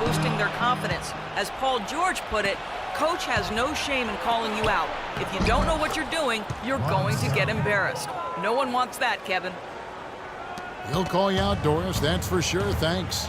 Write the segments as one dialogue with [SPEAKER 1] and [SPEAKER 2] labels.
[SPEAKER 1] boosting their confidence. As Paul George put it, coach has no shame in calling you out. If you don't know what you're doing, you're going to get embarrassed. No one wants that, Kevin.
[SPEAKER 2] He'll call you out, Doris, that's for sure. Thanks.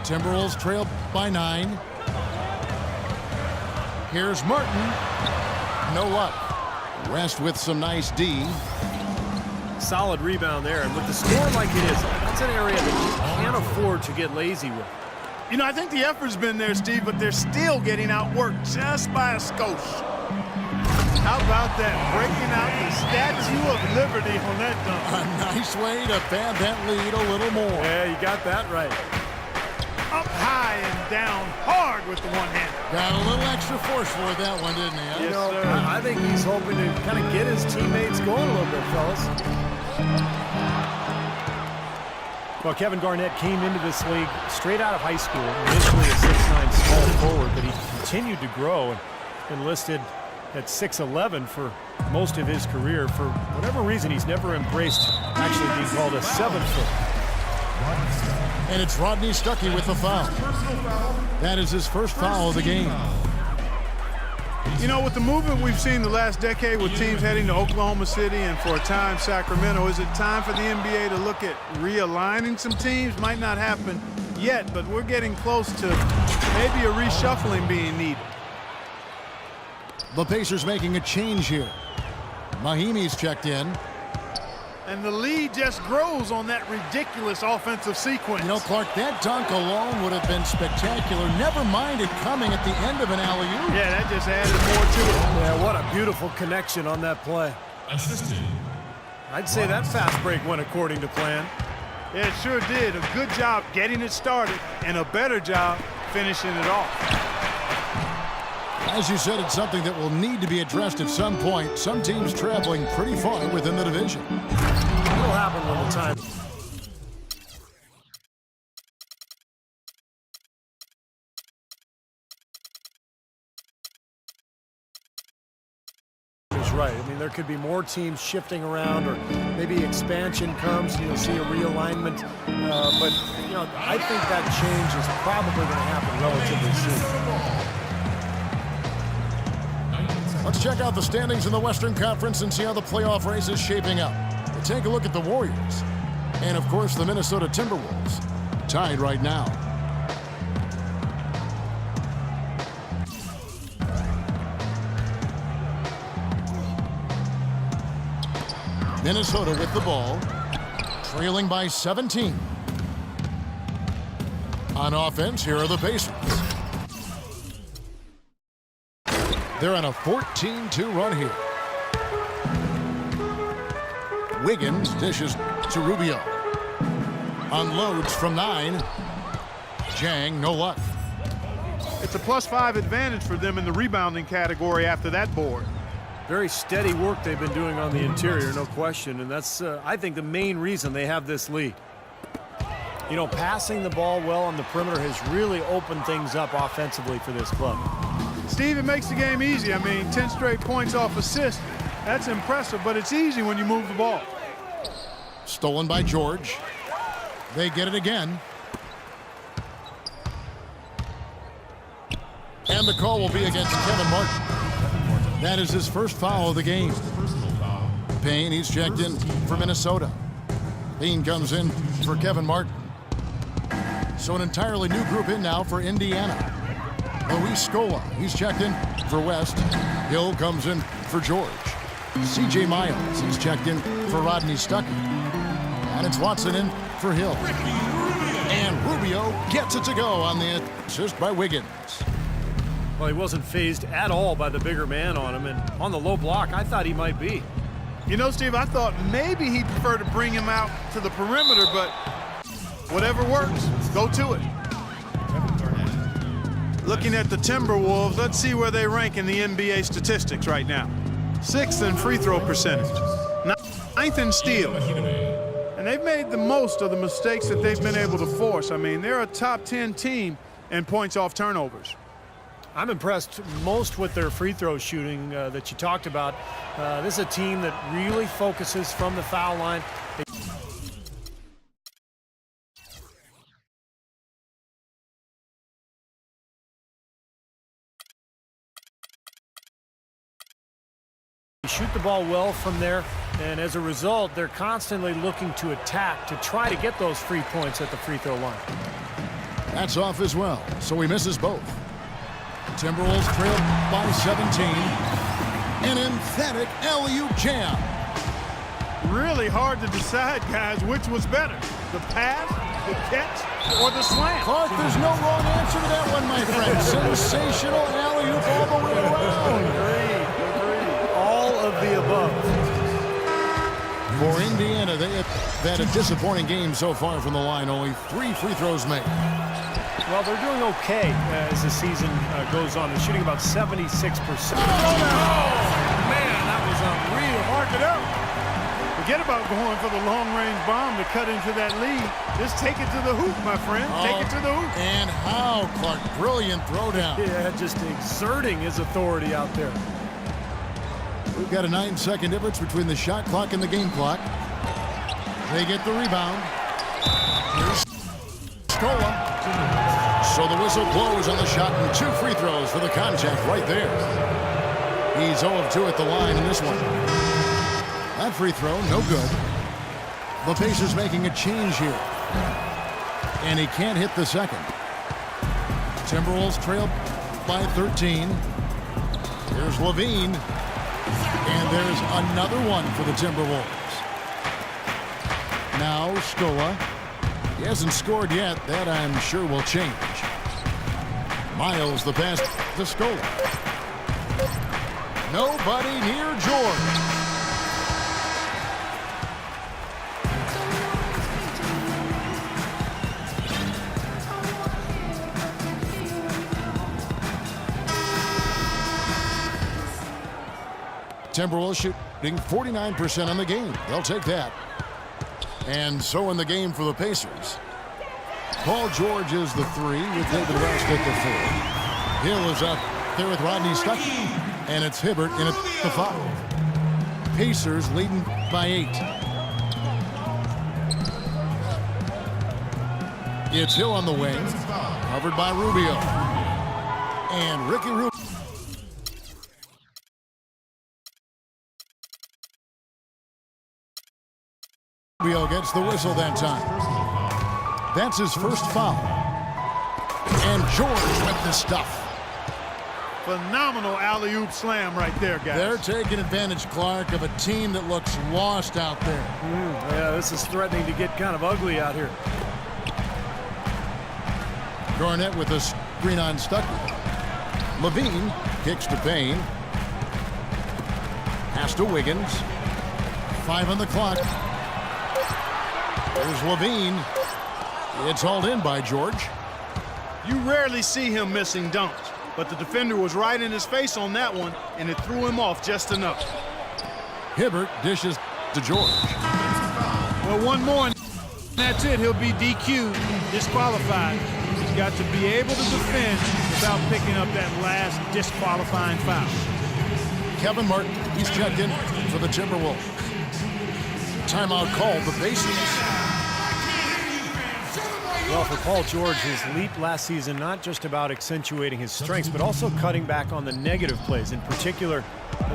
[SPEAKER 2] Timberwolves trail by 9. Here's Martin. No luck. West with some nice D.
[SPEAKER 3] Solid rebound there, and with the score like it is, that's an area that you can't afford to get lazy with.
[SPEAKER 4] You know, I think the effort's been there, Steve, but they're still getting outworked just by a skosh. How about that? Breaking out the Statue of Liberty on that dunk.
[SPEAKER 2] A nice way to pad that lead a little more.
[SPEAKER 3] Yeah, you got that right.
[SPEAKER 4] Up high and down hard with the one-hander.
[SPEAKER 2] Got a little extra force for that one, didn't he?
[SPEAKER 4] Yes, sir.
[SPEAKER 3] I think he's hoping to kind of get his teammates going a little bit, fellas. Well, Kevin Garnett came into this league straight out of high school, initially a 6'9" small forward, but he continued to grow and enlisted at 6'11" for most of his career. For whatever reason, he's never embraced actually being called a 7-foot.
[SPEAKER 2] And it's Rodney Stuckey with the foul. That is his first foul of the game.
[SPEAKER 4] You know, with the movement we've seen the last decade with teams heading to Oklahoma City and for a time Sacramento, is it time for the NBA to look at realigning some teams? Might not happen yet, but we're getting close to maybe a reshuffling being needed.
[SPEAKER 2] The Pacers making a change here. Mahimi's checked in.
[SPEAKER 4] And the lead just grows on that ridiculous offensive sequence.
[SPEAKER 2] You know, Clark, that dunk alone would have been spectacular. Never mind it coming at the end of an alley-oop.
[SPEAKER 4] Yeah, that just added more to it.
[SPEAKER 3] Yeah, what a beautiful connection on that play.
[SPEAKER 5] Assisted.
[SPEAKER 3] I'd say that fast break went according to plan.
[SPEAKER 4] Yeah, it sure did. A good job getting it started and a better job finishing it off.
[SPEAKER 2] As you said, it's something that will need to be addressed at some point. Some teams traveling pretty far within the division.
[SPEAKER 3] It'll happen when the time is right. I mean, there could be more teams shifting around, or maybe expansion comes and you'll see a realignment. But, you know, I think that change is probably going to happen relatively soon.
[SPEAKER 2] Let's check out the standings in the Western Conference and see how the playoff race is shaping up. We'll take a look at the Warriors and, of course, the Minnesota Timberwolves, tied right now. Minnesota with the ball, trailing by 17. On offense, here are the Pacers. They're on a 14-2 run here. Wiggins dishes to Rubio. Unloads from 9. Jang, no luck.
[SPEAKER 4] It's a +5 advantage for them in the rebounding category after that board.
[SPEAKER 3] Very steady work they've been doing on the interior, no question, and that's, I think, the main reason they have this lead. You know, passing the ball well on the perimeter has really opened things up offensively for this club.
[SPEAKER 4] Steve, it makes the game easy. I mean, 10 straight points off assist. That's impressive, but it's easy when you move the ball.
[SPEAKER 2] Stolen by George. They get it again. And the call will be against Kevin Martin. That is his first foul of the game. Payne, he's checked in for Minnesota. Payne comes in for Kevin Martin. So an entirely new group in now for Indiana. Luis Scola, he's checked in for West. Hill comes in for George. C.J. Miles, he's checked in for Rodney Stuckey. And it's Watson in for Hill. And Rubio gets it to go on the assist by Wiggins.
[SPEAKER 3] Well, he wasn't phased at all by the bigger man on him, and on the low block, I thought he might be.
[SPEAKER 4] You know, Steve, I thought maybe he'd prefer to bring him out to the perimeter, but whatever works, go to it. Looking at the Timberwolves, let's see where they rank in the NBA statistics right now. 6th in free throw percentage, 9th in steals. And they've made the most of the mistakes that they've been able to force. I mean, they're a top 10 team in points off turnovers.
[SPEAKER 3] I'm impressed most with their free throw shooting that you talked about. This is a team that really focuses from the foul line. shoot the ball well from there, and as a result, they're constantly looking to attack to try to get those free points at the free throw line.
[SPEAKER 2] That's off as well, so he misses both. Timberwolves trail by 17. An emphatic alley-oop jam.
[SPEAKER 4] Really hard to decide, guys, which was better, the pass, the catch, or the slam.
[SPEAKER 2] Clark, there's no wrong answer to that one, my friend. Sensational alley-oop all the way around.
[SPEAKER 3] Agreed. All of the above.
[SPEAKER 2] For Indiana, they have had a disappointing game so far from the line. Only 3 free throws made.
[SPEAKER 3] Well, they're doing okay as the season goes on. They're shooting about 76%.
[SPEAKER 4] Man, that was unreal. Mark it up. Forget about going for the long-range bomb to cut into that lead. Just take it to the hoop, my friend. Take it to the hoop.
[SPEAKER 2] And how, Clark. Brilliant throwdown.
[SPEAKER 3] Yeah, just exerting his authority out there.
[SPEAKER 2] We've got a 9-second difference between the shot clock and the game clock. They get the rebound. Here's Scola. So the whistle blows on the shot and 2 free throws for the contact right there. He's 0 of 2 at the line in this one. That free throw, no good. The Pacers making a change here. And he can't hit the second. Timberwolves trail by 13. Here's Levine. And there's another one for the Timberwolves. Now Scola. He hasn't scored yet. That, I'm sure, will change. Miles the pass to Scola. Nobody near George. Timberwolves shooting 49% on the game. They'll take that. And so in the game for the Pacers. Paul George is the 3 with David West at the 4. Hill is up there with Rodney Stuckey. And it's Hibbert in at the 5. Pacers leading by 8. It's Hill on the wing. Covered by Rubio. And Ricky Rubio. Rubio gets the whistle that time. That's his first foul. And George with the stuff.
[SPEAKER 4] Phenomenal alley-oop slam right there, guys.
[SPEAKER 2] They're taking advantage, Clark, of a team that looks lost out there.
[SPEAKER 3] Yeah, this is threatening to get kind of ugly out here.
[SPEAKER 2] Garnett with a screen on Stuckey. Levine kicks to Payne. Pass to Wiggins. 5 on the clock. There's Levine. It's hauled in by George.
[SPEAKER 4] You rarely see him missing dunks, but the defender was right in his face on that one, and it threw him off just enough.
[SPEAKER 2] Hibbert dishes to George.
[SPEAKER 4] Well, one more, and that's it. He'll be DQ'd, disqualified. He's got to be able to defend without picking up that last disqualifying foul.
[SPEAKER 2] Kevin Martin, he's checked in for the Timberwolves. Timeout called the Pacers.
[SPEAKER 3] Well, for Paul George, his leap last season, not just about accentuating his strengths, but also cutting back on the negative plays, in particular,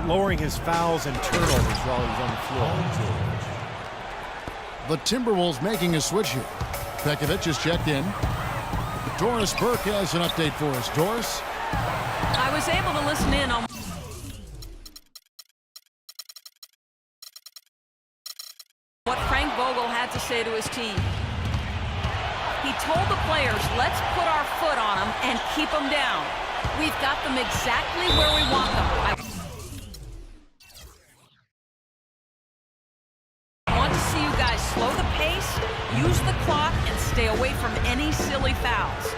[SPEAKER 3] lowering his fouls and turnovers while he was on the floor.
[SPEAKER 2] The Timberwolves making a switch here. Pekovic is checked in. Doris Burke has an update for us. Doris?
[SPEAKER 1] I was able to listen in on what Frank Vogel had to say to his team. He told the players, let's put our foot on them and keep them down. We've got them exactly where we want them. I want to see you guys slow the pace, use the clock, and stay away from any silly fouls.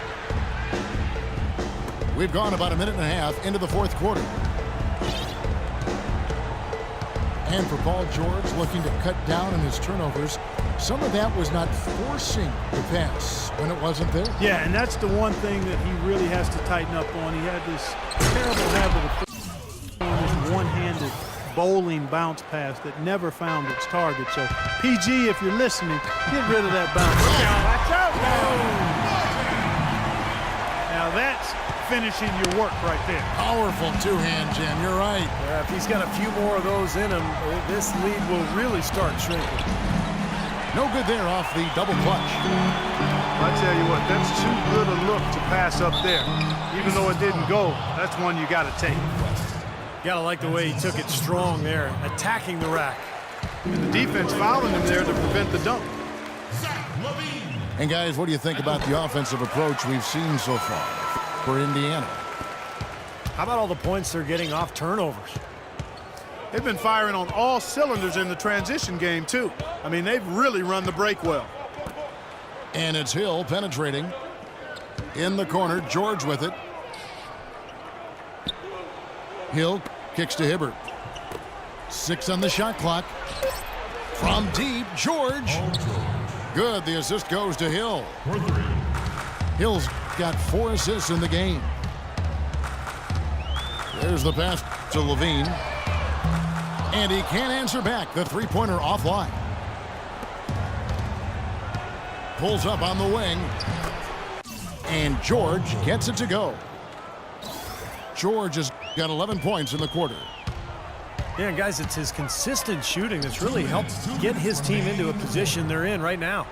[SPEAKER 2] We've gone about a minute and a half into the fourth quarter. And for Paul George, looking to cut down on his turnovers, some of that was not forcing the pass when it wasn't there.
[SPEAKER 4] Yeah, and that's the one thing that he really has to tighten up on. He had this terrible habit of throwing this one-handed bowling bounce pass that never found its target. So, PG, if you're listening, get rid of that bounce. Watch out! Now that's finishing your work right there.
[SPEAKER 2] Powerful two-hand jam. You're right.
[SPEAKER 3] Yeah, if he's got a few more of those in him, this lead will really start shrinking.
[SPEAKER 2] No good there off the double clutch.
[SPEAKER 4] I tell you what, that's too good a look to pass up there. Even though it didn't go, that's one you got to take.
[SPEAKER 3] Gotta like the way he took it strong there, attacking the rack.
[SPEAKER 4] And the defense fouling him there to prevent the dunk.
[SPEAKER 2] And guys, what do you think about the offensive approach we've seen so far for Indiana?
[SPEAKER 3] How about all the points they're getting off turnovers?
[SPEAKER 4] They've been firing on all cylinders in the transition game, too. I mean, they've really run the break well.
[SPEAKER 2] And it's Hill penetrating. In the corner, George with it. Hill kicks to Hibbert. 6 on the shot clock. From deep, George. Good, the assist goes to Hill. Hill's got 4 assists in the game. There's the pass to Levine. And he can't answer back. The three-pointer offline. Pulls up on the wing. And George gets it to go. George has got 11 points in the quarter.
[SPEAKER 3] Yeah, guys, it's his consistent shooting that's really helped get his team into a position they're in right now.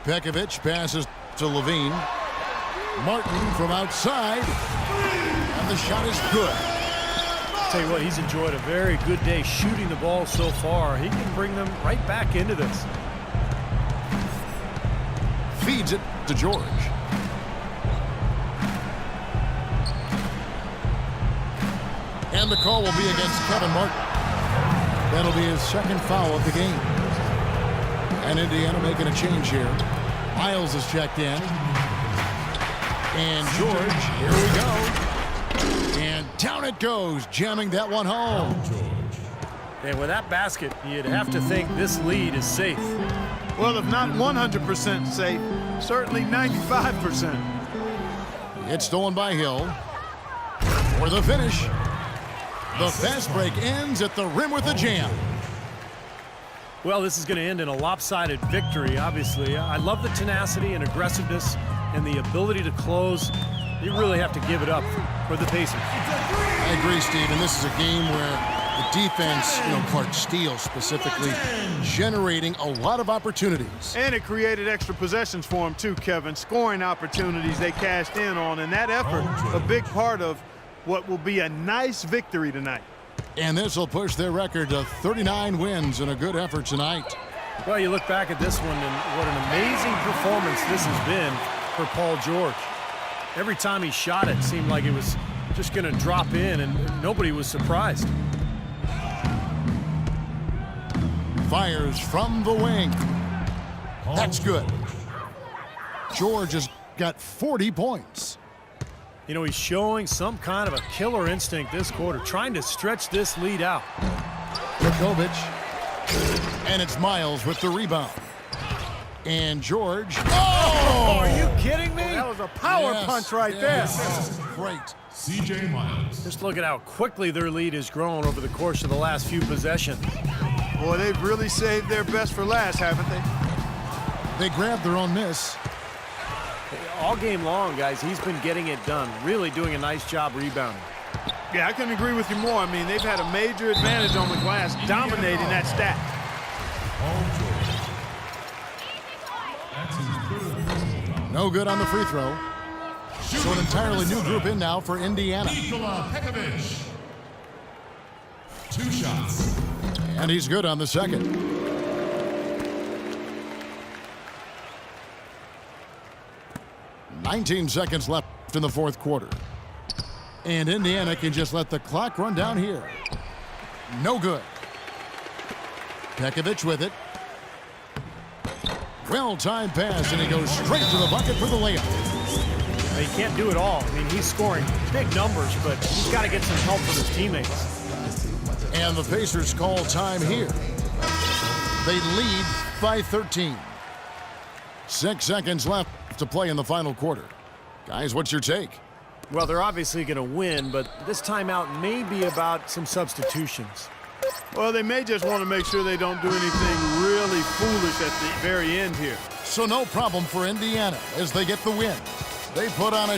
[SPEAKER 2] Pekovic passes to Levine. Martin from outside. And the shot is good.
[SPEAKER 3] Tell you what, he's enjoyed a very good day shooting the ball so far. He can bring them right back into this.
[SPEAKER 2] Feeds it to George. And the call will be against Kevin Martin. That'll be his second foul of the game. And Indiana making a change here. Miles is checked in. And George, here we go. And down it goes, jamming that one home.
[SPEAKER 3] And with that basket, you'd have to think this lead is safe.
[SPEAKER 4] Well, if not 100% safe, certainly 95%.
[SPEAKER 2] It's stolen by Hill. For the finish. The fast break ends at the rim with a jam.
[SPEAKER 3] Well, this is going to end in a lopsided victory, obviously. I love the tenacity and aggressiveness and the ability to close. You really have to give it up for the Pacers.
[SPEAKER 2] I agree, Steve, and this is a game where the defense, Clark Steele specifically, generating a lot of opportunities.
[SPEAKER 4] And it created extra possessions for him too, Kevin. Scoring opportunities they cashed in on, and that effort, a big part of what will be a nice victory tonight.
[SPEAKER 2] And this will push their record to 39 wins in a good effort tonight.
[SPEAKER 3] Well, you look back at this one, and what an amazing performance this has been for Paul George. Every time he shot it seemed like it was just going to drop in, and nobody was surprised.
[SPEAKER 2] Fires from the wing. That's good. George has got 40 points.
[SPEAKER 3] You know, he's showing some kind of a killer instinct this quarter, trying to stretch this lead out.
[SPEAKER 2] Pekovic. And it's Miles with the rebound. And George. Oh!
[SPEAKER 3] Are you kidding me?
[SPEAKER 4] That was a power punch right there.
[SPEAKER 2] Great.
[SPEAKER 5] C.J. Miles.
[SPEAKER 3] Just look at how quickly their lead has grown over the course of the last few possessions.
[SPEAKER 4] Boy, they've really saved their best for last, haven't they?
[SPEAKER 2] They grabbed their own miss.
[SPEAKER 3] All game long, guys, he's been getting it done, really doing a nice job rebounding.
[SPEAKER 4] Yeah, I couldn't agree with you more. I mean, they've had a major advantage on the glass, dominating that stack.
[SPEAKER 2] No good on the free throw. So an entirely new group in now for Indiana.
[SPEAKER 5] Nikola Pekovic. 2 shots.
[SPEAKER 2] And he's good on the second. "19 seconds left in the fourth quarter. And Indiana can just let the clock run down here. No good. Pekovic with it. Well-timed pass, and he goes straight to the bucket for the layup.
[SPEAKER 3] He can't do it all. I mean, he's scoring big numbers, but he's got to get some help from his teammates.
[SPEAKER 2] And the Pacers call time here. They lead by 13. 6 seconds left to play in the final quarter. Guys, what's your take?
[SPEAKER 3] Well, they're obviously going to win, but this timeout may be about some substitutions.
[SPEAKER 4] Well, they may just want to make sure they don't do anything really foolish at the very end here.
[SPEAKER 2] So no problem for Indiana as they get the win. They put on a